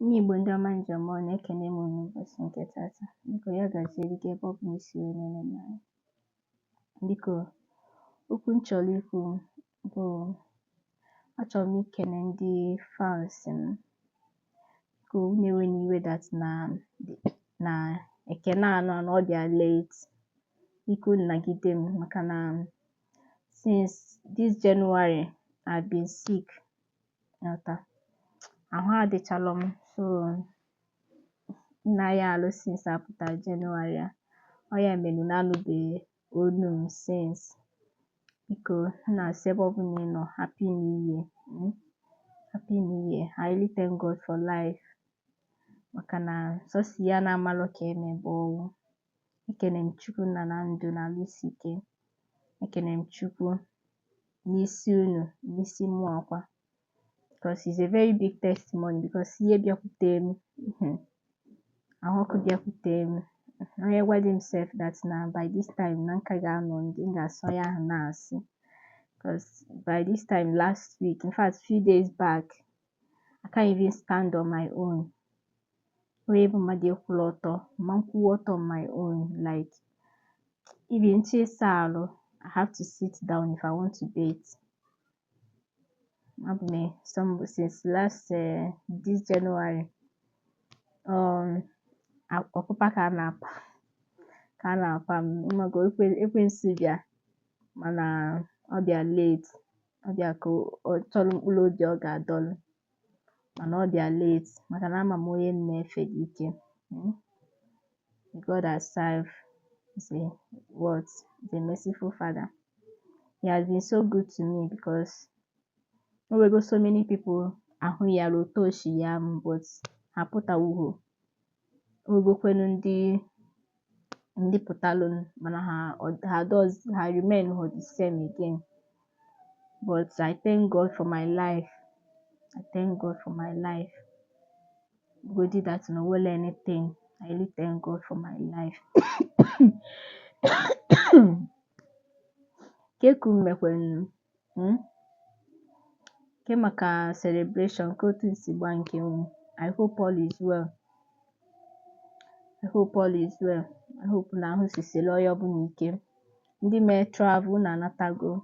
Ndị Igbo ndị ọma njem ọnụ, ekene m unu ụbọchị nke tata. Biko ya gaziere gị ebe ọ bụ isi wee nene n'anya. Biko okwu m chọrọ ikwu bụ achọrọ m ikene ndị fans m. Biko unu enwe n'iwe that na ekene anọ na ọ bịa late. Biko nnagide m maka na since this January I've been sick. Ahụ adịchalụ m, so nna ya alụ since apụta January a. Ọ ya mere na anụbeghị olu m since. Biko na-asị ebe ọ bụla ị nọ, happy new year. Happy new year. I really thank God for life. Maka na sọsị ya na-amalụ ka emebe ọnwụ. Ekene m Chukwu nna na ndụ na alụ isi ike. Ekene m Chukwu n'isi unu, n'isi mụ akwa. Because it's a very big testimony because ihe bịakwute m, ahụ ọkụ bịakwute m. Onye gwara himself that na by this time na nka ga-anọ ndị ga-asọ ya ahụ na-asị. Because by this time last week, in fact few days back, I can't even stand on my own. Onye bụ mmadụ ekwula ọtọ, ma nkwuwa ọtọ on my own, like even nchesa alụ, I have to sit down if I want to bathe. Since last this January, ọpụpa ka a na-apa m. Ịmago ekwensu bịa mana ọ bịa late. Ọ bịa ka ọ chọrọ mkpụrụ obi ọ ga-adọlụ mana ọ bịa late maka na ama m onye m na-efe dị ike. God I serve is a merciful Father. He has been so good to me because o nwego so many people ahụ ya roto oshi ya m but ha pụtawuho. O nwegokwenu ndị pụtalụ mana ha remain ho the same again. But I thank God for my life. I thank God for my life. Godi that no well anything. I really thank God for my life. Keku mekwenu ke maka celebration ka otu nsi gba nke m. I hope all is well. I hope all is well. I hope na ahụ sisiri onye ọbụla ike. Ndị mee travel na anatago.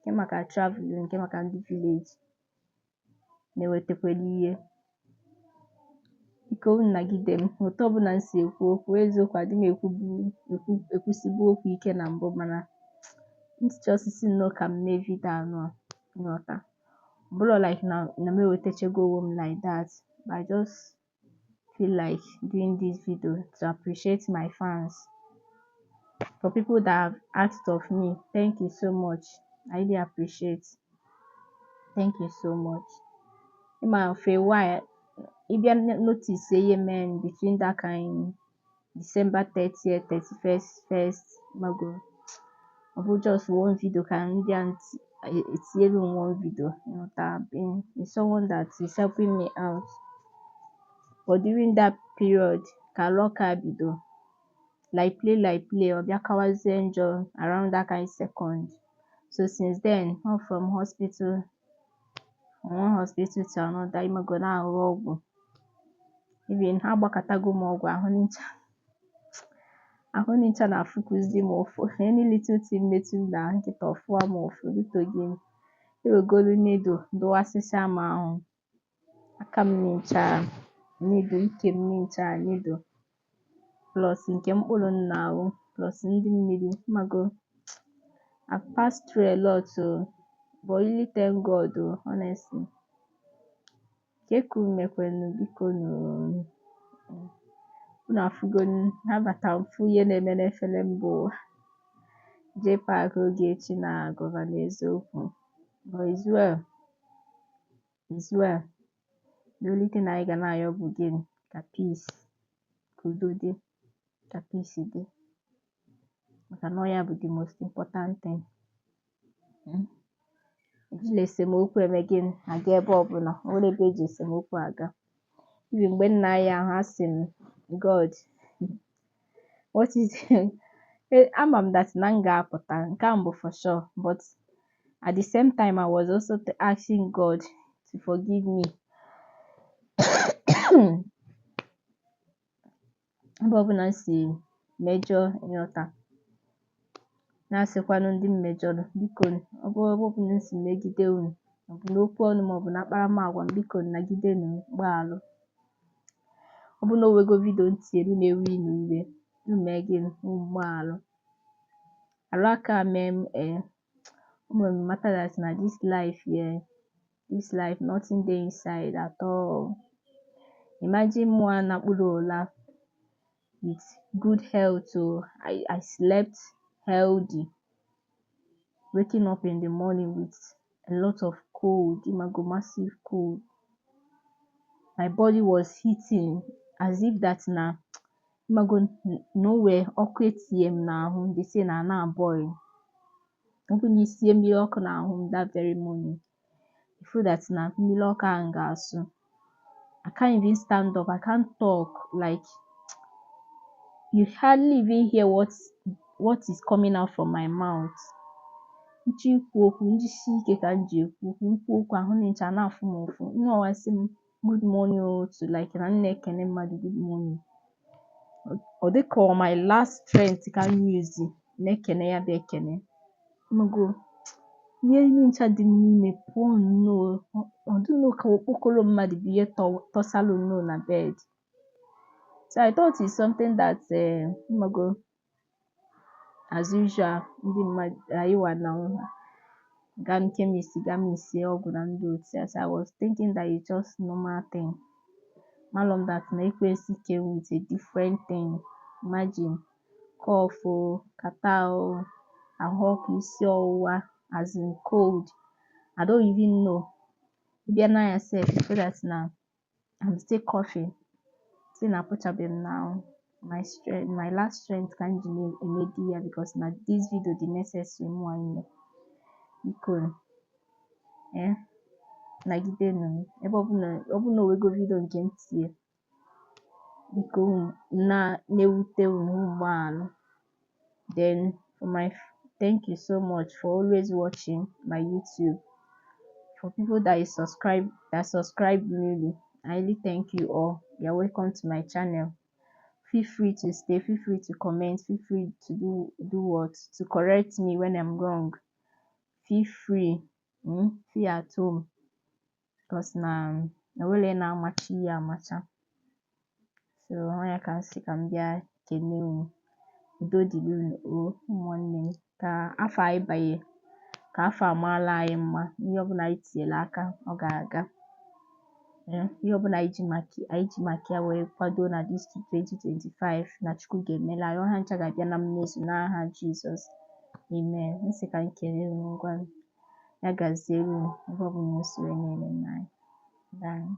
Ke maka travel, nke maka ndị village na-ewetakwere ihe. Biko nnagide m, otu ọbụla nsi ekwu okwu eziokwu adị m ekwusibu okwu ike na mbụ mana ntịcha osisi nnọọ ka m mee vidio anọ nghọta. Bro like na me wetechego m like that, but I just feel like doing this video to appreciate my fans. For people that have asked of me, thank you so much. I really appreciate. Thank you so much. Ima for a while, if you notice say men between that kind December 30th, 31st, 1st, mago. Of just one video can it's even one video. You know that is someone that is helping me out. But during that period, Kaloka video, like play or Biakawazi enjoy around that kind second. So since then, from one hospital to another, I'm gonna rob. Even how bakatago mogwa ahụ nịcha na afụkụzi m ụfụ. Any little thing metu na nkịta ọfụwa m ụfụ dutogi m. Ewegolu needle dụwasịsịa m ahụ. Aka m nịcha needle, ike m nịcha needle. Plus nke mkpụrụ nna ahụ, plus ndị mmiri. Mago, I've passed through a lot, but really thank God, honestly. Keku mekwenu biko no. Unu afụgonu nabata mfu ihe na-eme n'efere mbụ JPAC Ogechi na gọvanọ eziokwu. But it's well. It's well. The only thing anyị ga na-ayọ bụ gịnị ka peace, ka udo dị, ka peace dị. Maka na ya bụ the most important thing. Ejila esemokwu eme gịnị aga ebe ọbụla. O nwere ebe eji esemokwu aga. Ibi mgbe nna ya ahụ asị m, God, what is amam that nanga apụta nke mbụ for sure, but at the same time I was also asking God to forgive me ebe ọbụla m si mejọ ịghọta, na-asịkwanụ ndị m mejọrọ biko ebe ọbụla m si megide unu maọbụ n'okwu ọnụ maọbụ na akparamagwa m, biko nagidenụ m gbaalụ. Ọ bụ na o nwego vidio m tinyere na-ewe unu iwe, unu mee gịnị? Unu gbaalụ. Arụ aka mee m ụmụ mata that na this life here, this life nothing dey inside at all. Imagine mụ na kpụrụ ụla with good health. I slept healthy, waking up in the morning with a lot of cold, imago massive cold. My body was heating as if that na imago nowhere ọkụ etinye m n'ahụ, they say na boil. Ọ bụ na isie mmiri ọkụ n'ahụ m that very morning, you feel that na mmiri ọkụ ahụ ga-asụ. I can't even stand up, I can't talk, like you hardly even hear what is coming out from my mouth. Nchi ikwu okwu, njisi ike ka m ji ekwu okwu, nkwu okwu ahụ na-encha na-afụ m ụfụ. Nwawasị m good morning to like na nna ekene mmadụ good morning. Ọ dịka my last strength ka m use na-ekene ya bụ ekene. Mago ihe ncha dị n'ime pụọ nnọọ, ọ dịnụ ka okpokoro mmadụ bụ ihe tọsalụ nnọọ na bed. So I thought it's something that mago as usual ndị mmadụ anyị wa na ga chemist ga misie ọgwụ na ndị otu. As I was thinking that it's just normal thing. Malum that na ekwesị came with a different thing. Imagine cough, catarrh, ahụ ọkụ, isi ọwụwa, as in cold. I don't even know. Bịa na ya sef, you feel that na I'm still coughing. See na pụchabe m now. My last strength ka m ji na-emedi ya because na this video dị necessary mụ anyị. Biko nagidenu m. Ebe ọbụna owego video nke m tie, biko na-ewute unu gbaalụ. Then thank you so much for always watching my YouTube. For people that subscribe newly, I really thank you all. You're welcome to my channel. Feel free to stay, feel free to comment, feel free to do what? To correct me when I'm wrong. Feel free. Feel at home. Because na wele na amachi ya amacha. So onye ka nsi ka m bịa kene unu. Udo dịrị unu ụmụnne m. Ka afọ anyị banye, ka afọ amaala anyị mma. Ihe ọbụla anyị tinyere aka ọ ga-aga. Ihe ọbụla anyị ji maka ya wee kwado na this 2025 na Chukwu ga-emela anyị. Ọha ncha ga-abịa na mmezu n'aha Jizọs. Amen. Nsị ka m kelee unu ngwa ya gaziere unu ebe ọbụla o siri na-eme n'anyị. Bye.